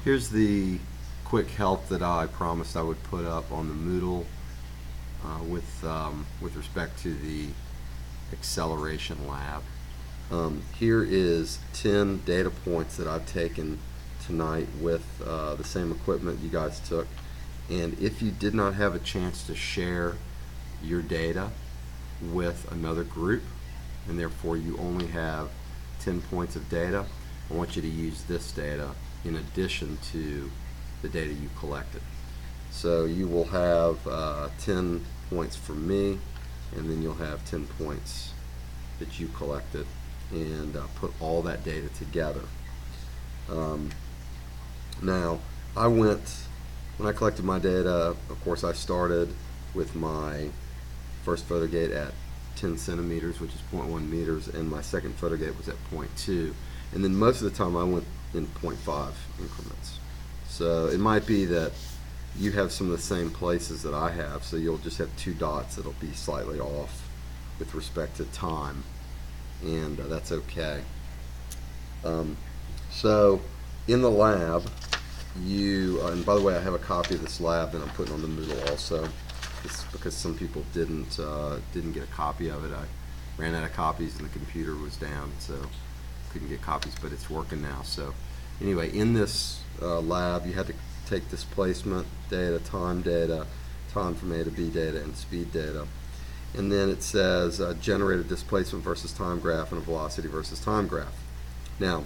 Here's the quick help that I promised I would put up on the Moodle with respect to the acceleration lab. Here is 10 data points that I've taken tonight with the same equipment you guys took. And if you did not have a chance to share your data with another group, and therefore you only have 10 points of data, I want you to use this data in addition to the data you collected. So you will have 10 points from me, and then you'll have 10 points that you collected, and put all that data together. Now, when I collected my data, of course I started with my first photo gate at 10 centimeters, which is 0.1 meters, and my second photo gate was at 0.2. And then most of the time I went in 0.5 increments. So it might be that you have some of the same places that I have, so you'll just have two dots that'll be slightly off with respect to time, and that's okay. So in the lab, and by the way, I have a copy of this lab that I'm putting on the Moodle also. It's because some people didn't get a copy of it. I ran out of copies and the computer was down, so couldn't get copies, but it's working now. So anyway, in this lab, you had to take displacement data, time from A to B data, and speed data. And then it says generate a displacement versus time graph and a velocity versus time graph. Now,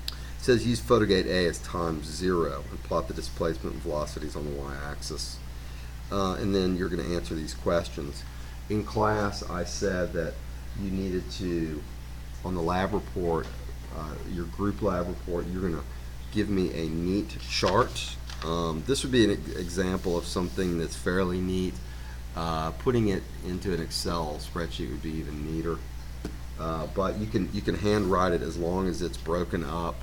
it says use photo gate A as time 0 and plot the displacement and velocities on the y-axis. And then you're going to answer these questions. In class, I said that you needed to, on the lab report, your group lab report, you're going to give me a neat chart. This would be an example of something that's fairly neat. Putting it into an Excel spreadsheet would be even neater. But you can handwrite it as long as it's broken up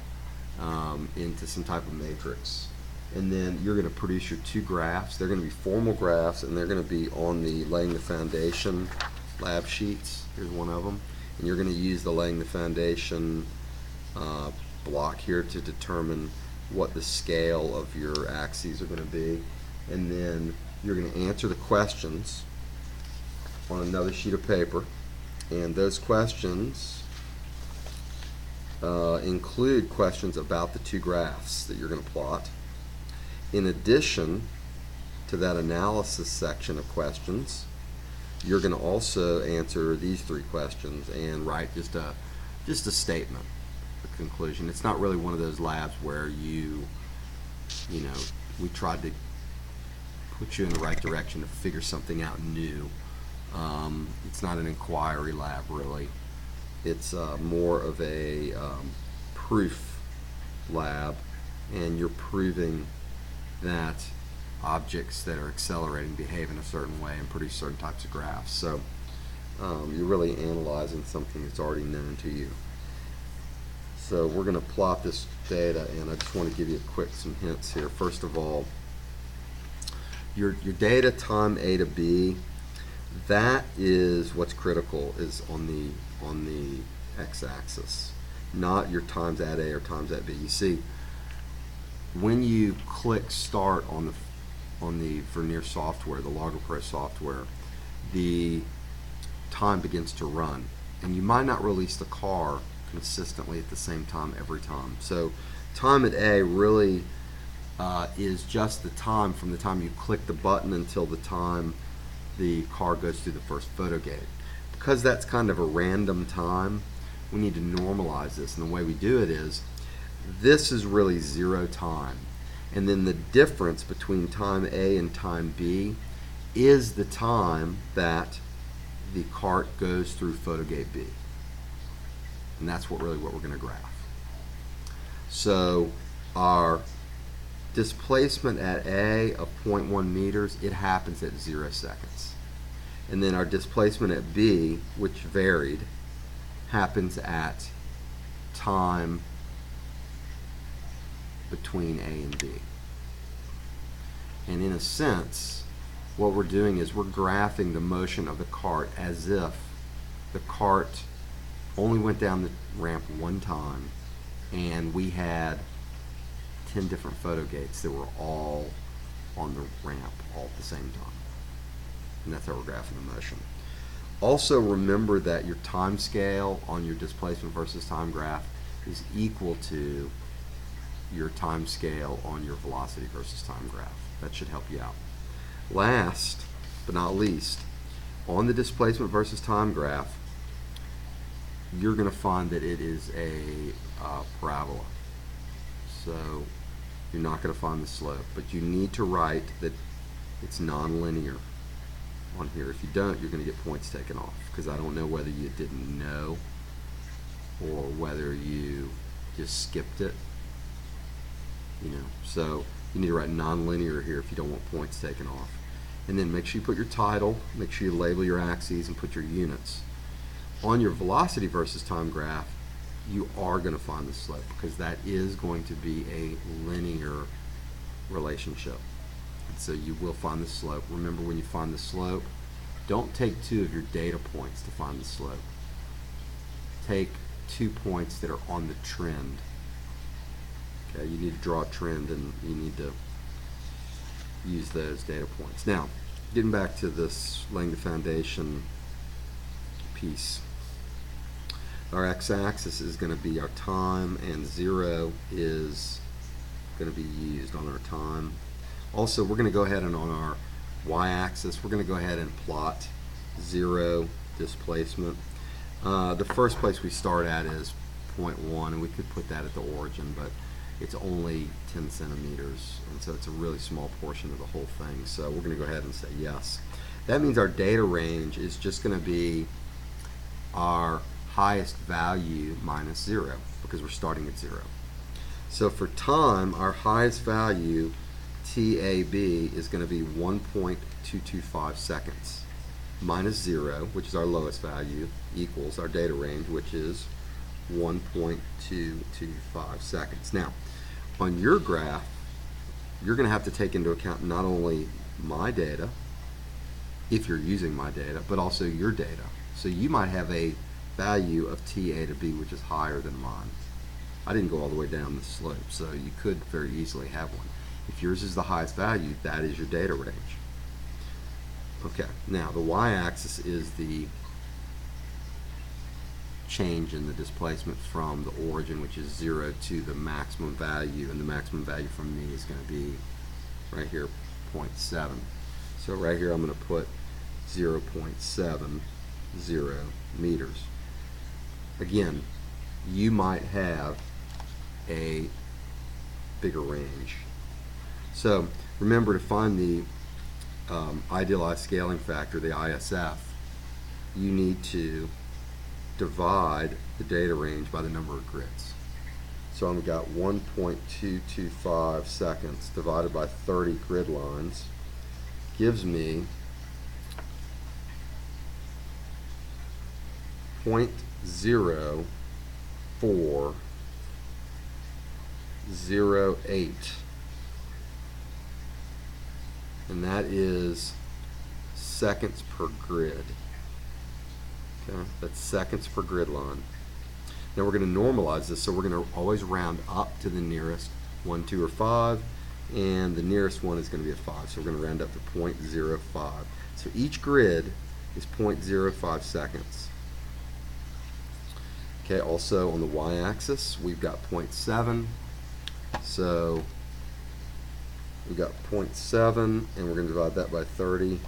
into some type of matrix. And then you're going to produce your two graphs. They're going to be formal graphs, and they're going to be on the Laying the Foundation lab sheets. Here's one of them. And you're going to use the Laying the Foundation block here to determine what the scale of your axes are going to be. And then you're going to answer the questions on another sheet of paper. And those questions include questions about the two graphs that you're going to plot. In addition to that analysis section of questions, you're going to also answer these three questions and write just a statement, a conclusion. It's not really one of those labs where we tried to put you in the right direction to figure something out new. It's not an inquiry lab, really. It's more of a proof lab, and you're proving that objects that are accelerating behave in a certain way and produce certain types of graphs. So you're really analyzing something that's already known to you. So we're going to plot this data, and I just want to give you some hints here. First of all, your data time A to B, that is what's critical, is on the x-axis, not your times at A or times at B. You see, when you click start on the Vernier software, the LoggerPro software, the time begins to run, and you might not release the car consistently at the same time every time. So time at A really is just the time from the time you click the button until the time the car goes through the first photo gate. Because that's kind of a random time, we need to normalize this, and the way we do it is, this is really 0 time, and then the difference between time A and time B is the time that the cart goes through photo gate B, and that's what we're going to graph. So our displacement at A of 0.1 meters, it happens at 0 seconds, and then our displacement at B, which varied, happens at time between A and B. And in a sense, what we're doing is we're graphing the motion of the cart as if the cart only went down the ramp one time, and we had 10 different photo gates that were all on the ramp all at the same time. And that's how we're graphing the motion. Also remember that your time scale on your displacement versus time graph is equal to your time scale on your velocity versus time graph. That should help you out. Last but not least, on the displacement versus time graph, you're going to find that it is a parabola. So you're not going to find the slope, but you need to write that it's nonlinear on here. If you don't, you're going to get points taken off, because I don't know whether you didn't know or whether you just skipped it. So you need to write nonlinear here if you don't want points taken off. And then make sure you put your title, make sure you label your axes, and put your units. On your velocity versus time graph, you are going to find the slope, because that is going to be a linear relationship. And so you will find the slope. Remember, when you find the slope, don't take 2 of your data points to find the slope. Take 2 points that are on the trend. Okay, you need to draw a trend, and you need to use those data points. Now, getting back to this laying the foundation piece. Our x-axis is going to be our time, and 0 is going to be used on our time. Also, we're going to go ahead and on our y-axis, we're going to go ahead and plot 0 displacement. The first place we start at is 0.1, and we could put that at the origin, but it's only 10 centimeters, and so it's a really small portion of the whole thing. So we're going to go ahead and say yes. That means our data range is just going to be our highest value minus 0, because we're starting at 0. So for time, our highest value, TAB, is going to be 1.225 seconds. Minus 0, which is our lowest value, equals our data range, which is 1.225 seconds. Now, on your graph, you're going to have to take into account not only my data, if you're using my data, but also your data. So you might have a value of TA to B which is higher than mine. I didn't go all the way down the slope, so you could very easily have one. If yours is the highest value, that is your data range. Okay, now the y-axis is the change in the displacement from the origin, which is 0, to the maximum value, and the maximum value from me is going to be right here, 0.7. So right here I'm going to put 0.70 meters. Again, you might have a bigger range. So remember, to find the idealized scaling factor, the ISF, you need to divide the data range by the number of grids. So I've got 1.225 seconds divided by 30 grid lines gives me 0.0408, and that is seconds per grid. Okay, that's seconds per grid line. Now we're going to normalize this, so we're going to always round up to the nearest 1, 2, or 5, and the nearest one is going to be a 5, so we're going to round up to 0.05. So each grid is 0.05 seconds. Okay, also on the y-axis we've got 0.7, so we've got 0.7, and we're going to divide that by 30,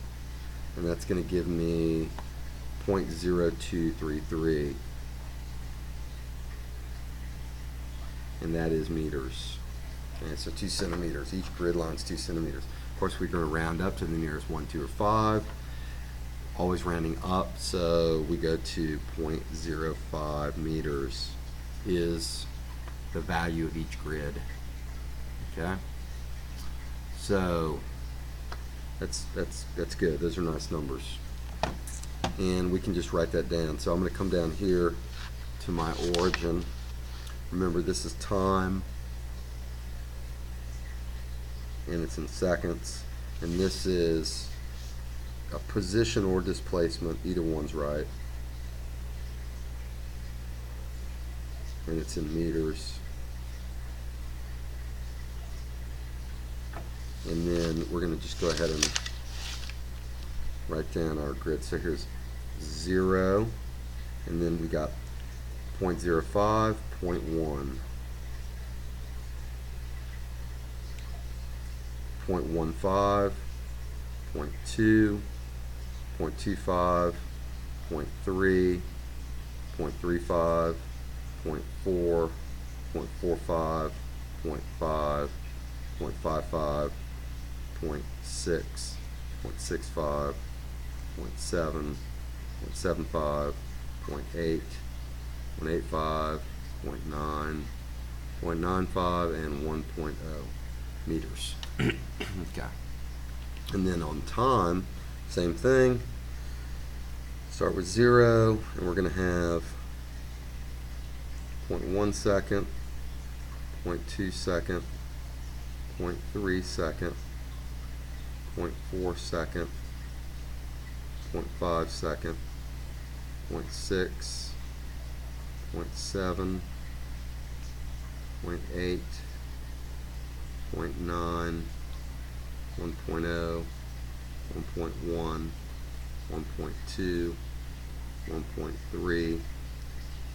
and that's going to give me 0.0233, and that is meters. And so 2 centimeters. Each grid line is 2 centimeters. Of course, we're going to round up to the nearest 1, 2, or 5. Always rounding up, so we go to 0.05 meters is the value of each grid. Okay, so that's good. Those are nice numbers, and we can just write that down. So I'm going to come down here to my origin. Remember, this is time, and it's in seconds, and this is a position or displacement, either one's right, and it's in meters. And then we're going to just go ahead and write down our grid. So here's 0, and then we got 0.05, 0.1, 0.15, 0.2, 0.25, 0.3, 0.35, 0.4, 0.45, 0.5, 0.55, 0.6, 0.65, 0.7, 0.75, 0.8, 0.85, 0.9, 0.95, and 1.0 meters. Okay. And then on time, same thing. Start with 0, and we're going to have 0.1 second, 0.2 second, 0.3 second, 0.4 second, 0.5 second, 0.6, 0.7, 0.8, 0.9, 1.0, 1.1, 1.2, 1.3,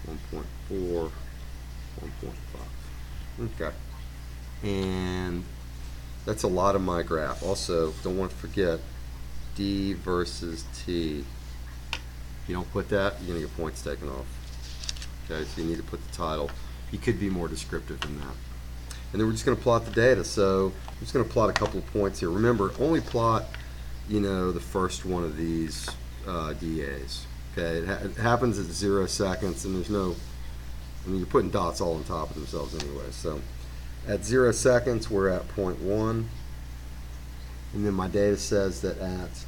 1.4, 1.5. Okay. And that's a lot of my graph. Also, don't want to forget D versus T. If you don't put that, you're going to get points taken off. Okay, so you need to put the title. You could be more descriptive than that. And then we're just going to plot the data. So I'm just going to plot a couple of points here. Remember, only plot, the first one of these DAs. Okay, it happens at 0 seconds, and there's no, you're putting dots all on top of themselves anyway. So at 0 seconds, we're at 0.1. And then my data says that at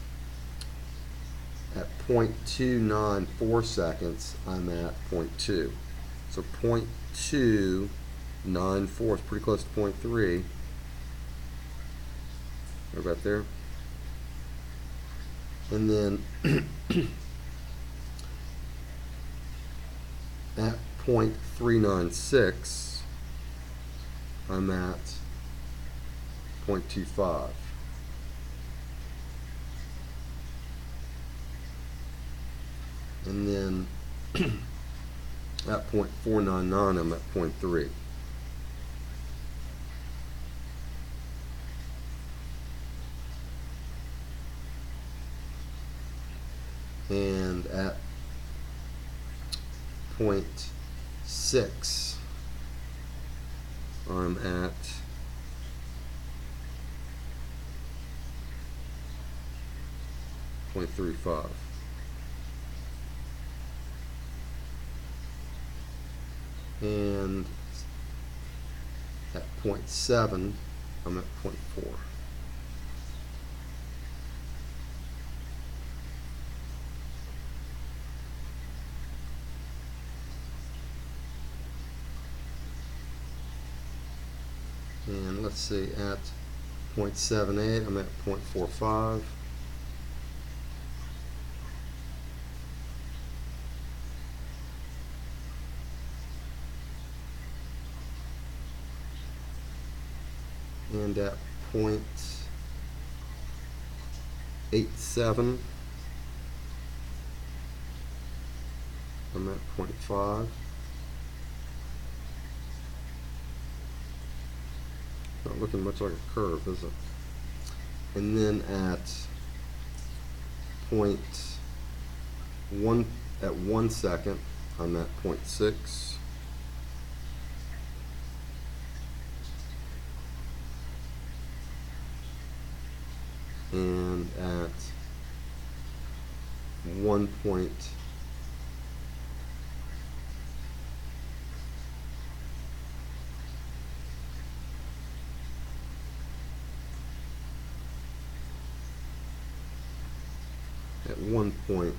0.294 seconds, I'm at 0.2. So 0.294 is pretty close to 0.3. Right about there. And then at 0.396, I'm at 0.25. And then at 0.499, I'm at 0.3. And at 0.6, I'm at 0.35. And at 0.7, I'm at 0.4. And let's see, at 0.78, I'm at 0.45. And at 0.87, I'm at 0.5. Not looking much like a curve, is it? And then at 1 second, I'm at 0.6. And at 1 point at 1.5